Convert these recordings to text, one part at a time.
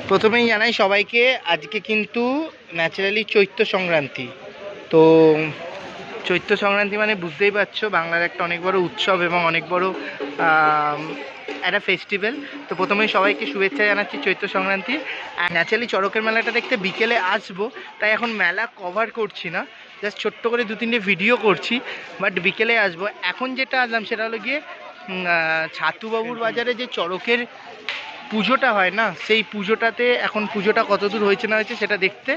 প্রথমেই জানাই সবাইকে আজকে কিন্তু ন্যাচারালি চৈত্র সংক্রান্তি। তো চৈত্র সংক্রান্তি মানে বুঝতেই পারছো বাংলার একটা অনেক বড় উৎসব এবং অনেক বড় একটা ফেস্টিভ্যাল। তো প্রথমেই সবাইকে শুভেচ্ছা জানাচ্ছি চৈত্র সংক্রান্তি। ন্যাচারালি চড়কের মেলাটা দেখতে বিকেলে আসবো, তাই এখন মেলা কভার করছি না, জাস্ট ছোট্ট করে 2-3টে ভিডিও করছি, বাট বিকেলে আসবো। এখন যেটা আসলাম সেটা হলো গিয়ে ছাতুবাবুর বাজারে যে চড়কের পুজোটা হয় না, সেই পুজোটাতে এখন পুজোটা কতদূর হয়েছে না হয়েছে সেটা দেখতে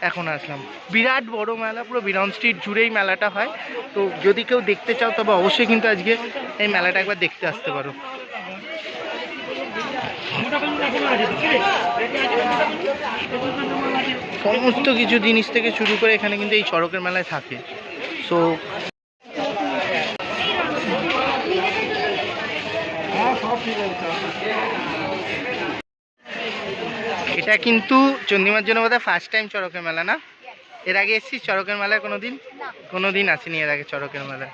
এখন আসলাম। বিরাট বড় মেলা, পুরো বিরাউন স্ট্রিট জুড়েই মেলাটা হয়। তো যদি কেউ দেখতে চাও তবে অবশ্যই কিন্তু আজকে এই মেলাটা একবার দেখতে আসতে পারো। সমস্ত কিছু জিনিস থেকে শুরু করে এখানে কিন্তু এই চড়কের মেলায় থাকে। সো এটা কিন্তু চন্ডিমার জন্য বোধহয় ফার্স্ট টাইম চড়কের মেলা না? এর আগে এসেছিস চড়কের মেলায়? কোনোদিন আসিনি এর আগে চড়কের মেলায়।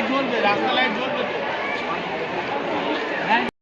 জ্বলবে, রাস্তা লাইট জ্বলবে তো।